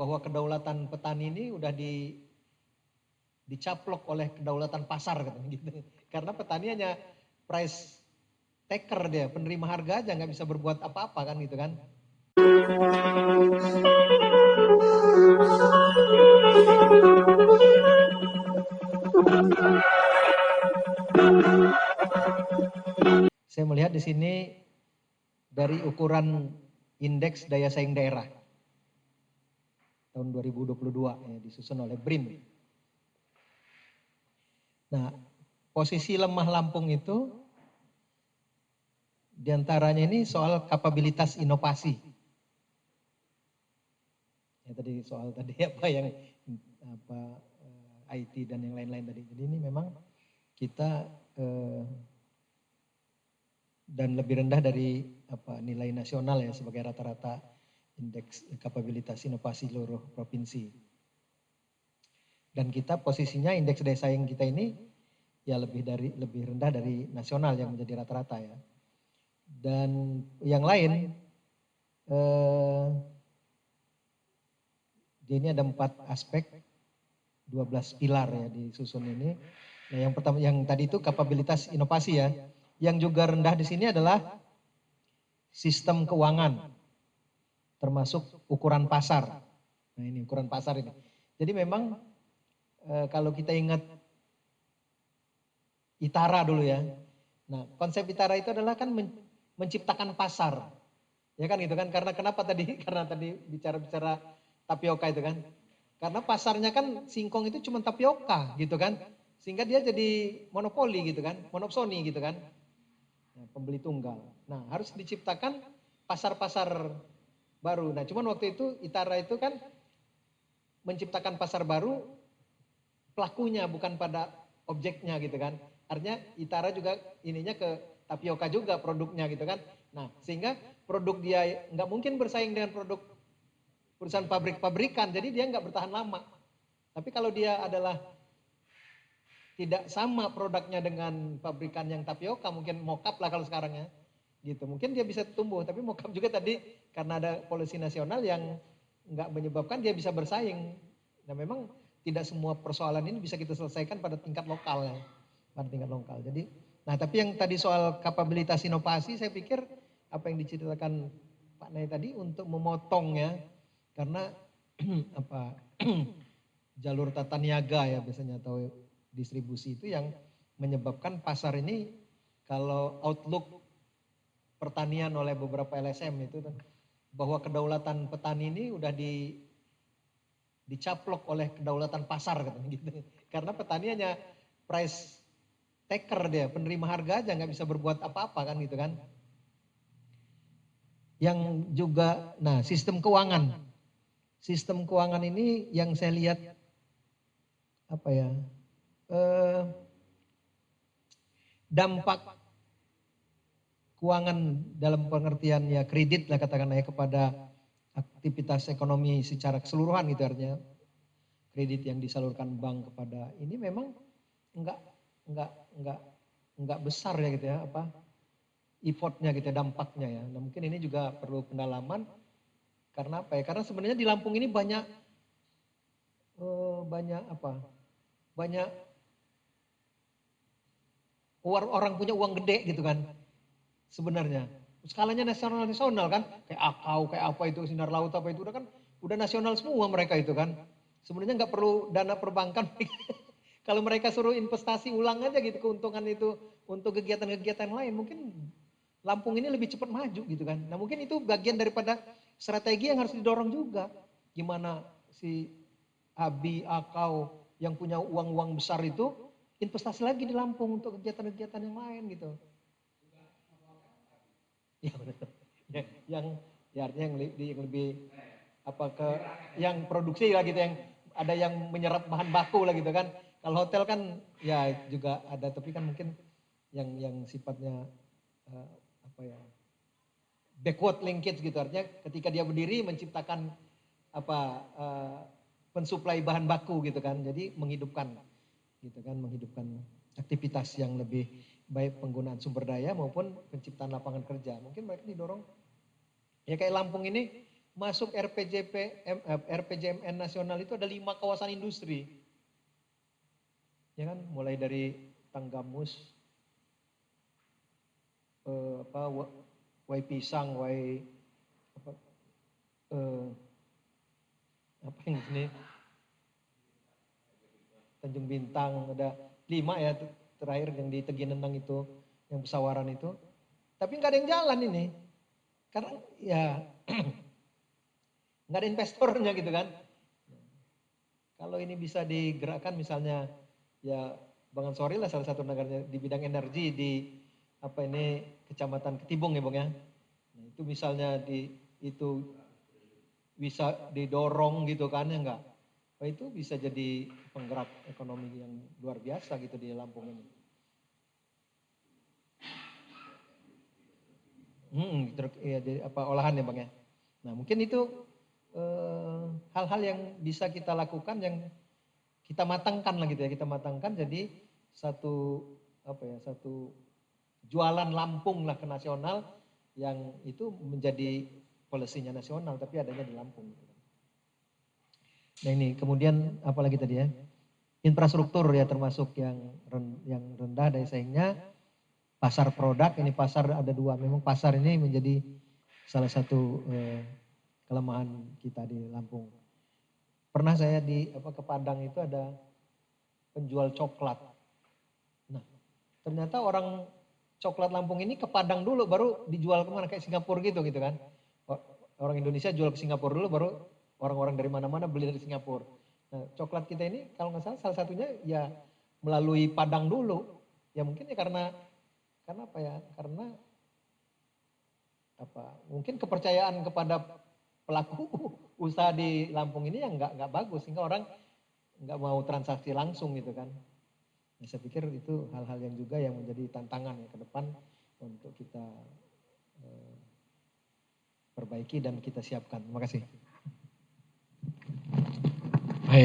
bahwa kedaulatan petani ini udah dicaplok oleh kedaulatan pasar katanya gitu. Karena petani hanya price taker dia, penerima harga aja, nggak bisa berbuat apa-apa kan gitu kan. Saya melihat di sini dari ukuran indeks daya saing daerah tahun 2022 ya, disusun oleh BRIN. Nah, posisi lemah Lampung itu diantaranya ini soal kapabilitas inovasi. Ya tadi soal tadi apa yang IT dan yang lain-lain tadi. Jadi ini memang kita dan lebih rendah dari nilai nasional ya sebagai rata-rata indeks kapabilitas inovasi seluruh provinsi. Dan kita posisinya indeks daya saing kita ini ya lebih rendah dari nasional yang menjadi rata-rata ya. Dan yang lain ini ada 4 aspek, 12 pilar ya disusun ini. Nah, yang pertama yang tadi itu kapabilitas inovasi ya. Yang juga rendah di sini adalah sistem keuangan, termasuk ukuran pasar. Nah ini ukuran pasar ini. Jadi memang kalau kita ingat ITARA dulu ya. Nah konsep ITARA itu adalah kan menciptakan pasar. Ya kan gitu kan, karena kenapa tadi? Karena tadi bicara tapioka itu kan. Karena pasarnya kan singkong itu cuma tapioka gitu kan. Sehingga dia jadi monopoli gitu kan, monopsoni gitu kan. Nah, pembeli tunggal. Nah, harus diciptakan pasar-pasar baru. Nah, cuman waktu itu ITARA itu kan menciptakan pasar baru pelakunya bukan pada objeknya gitu kan. Artinya ITARA juga ininya ke tapioka juga produknya gitu kan. Nah, sehingga produk dia nggak mungkin bersaing dengan produk perusahaan pabrik-pabrikan, jadi dia nggak bertahan lama. Tapi kalau dia adalah tidak sama produknya dengan pabrikan yang tapioka, mungkin mokap lah kalau sekarang ya, gitu. Mungkin dia bisa tumbuh, tapi mokap juga tadi karena ada polisi nasional yang nggak menyebabkan dia bisa bersaing. Nah memang tidak semua persoalan ini bisa kita selesaikan pada tingkat lokal ya, pada tingkat lokal. Jadi, nah tapi yang tadi soal kapabilitas inovasi, saya pikir apa yang diceritakan Pak Nay tadi untuk memotong ya, karena jalur tata niaga ya biasanya atau distribusi itu yang menyebabkan pasar ini kalau outlook pertanian oleh beberapa LSM itu bahwa kedaulatan petani ini udah dicaplok oleh kedaulatan pasar katanya gitu. Karena petani hanya price taker dia, penerima harga aja, nggak bisa berbuat apa-apa kan gitu kan. Yang juga, nah sistem keuangan. Sistem keuangan ini yang saya lihat dampak keuangan dalam pengertian ya kredit lah katakanlah ya kepada aktivitas ekonomi secara keseluruhan gitu artinya kredit yang disalurkan bank kepada ini memang enggak besar ya gitu ya effortnya gitu ya, dampaknya ya. Nah mungkin ini juga perlu pendalaman karena apa ya? Karena sebenarnya di Lampung ini banyak orang punya uang gede gitu kan sebenarnya. Skalanya nasional kan, kayak Akau, kayak apa itu, Sinar Laut apa itu, udah nasional semua mereka itu kan. Sebenarnya nggak perlu dana perbankan. Kalau mereka suruh investasi ulang aja gitu keuntungan itu untuk kegiatan-kegiatan lain, mungkin Lampung ini lebih cepat maju gitu kan. Nah mungkin itu bagian daripada strategi yang harus didorong juga. Gimana si Abi, Akau yang punya uang-uang besar itu investasi lagi di Lampung untuk kegiatan-kegiatan yang lain gitu. Ya, yang ya artinya yang lebih yang produksi lah gitu, yang ada yang menyerap bahan baku lah gitu kan. Kalau hotel kan ya juga ada, tapi kan mungkin yang sifatnya backward linkage gitu, artinya ketika dia berdiri menciptakan pensuplai bahan baku gitu kan, jadi menghidupkan aktivitas yang lebih baik penggunaan sumber daya maupun penciptaan lapangan kerja. Mungkin mereka didorong ya kayak Lampung ini masuk RPJMN nasional itu ada 5 kawasan industri. Ya kan, mulai dari Tanggamus, Wai Pisang, apa yang sini, Tanjung Bintang, ada 5 ya terakhir yang di Teginenang itu, yang Pesawaran itu. Tapi nggak ada yang jalan ini, karena ya nggak ada investornya gitu kan. Kalau ini bisa digerakkan misalnya, ya Bang Ansori lah salah satu negaranya di bidang energi di Kecamatan Ketibung ya Bang ya. Nah, itu misalnya itu bisa didorong gitu kan ya enggak. Itu bisa jadi penggerak ekonomi yang luar biasa gitu di Lampung ini. Olahan ya Bang ya. Nah mungkin itu hal-hal yang bisa kita lakukan yang kita matangkan lah gitu ya, kita matangkan jadi satu jualan Lampung lah ke nasional yang itu menjadi polisinya nasional tapi adanya di Lampung. Nah ini kemudian apalagi tadi ya, infrastruktur ya termasuk yang rendah daya saingnya, pasar produk, ini pasar ada 2, memang pasar ini menjadi salah satu kelemahan kita di Lampung. Pernah saya ke Padang itu ada penjual coklat. Nah, ternyata orang coklat Lampung ini ke Padang dulu baru dijual kemana, kayak Singapura gitu kan. Orang Indonesia jual ke Singapura dulu baru orang-orang dari mana-mana beli dari Singapura. Nah, coklat kita ini kalau nggak salah satunya ya melalui Padang dulu. Ya mungkin ya karena apa ya? Karena mungkin kepercayaan kepada pelaku usaha di Lampung ini yang nggak bagus sehingga orang nggak mau transaksi langsung gitu kan. Nah, saya pikir itu hal-hal yang juga yang menjadi tantangan ya ke depan untuk kita perbaiki dan kita siapkan. Terima kasih.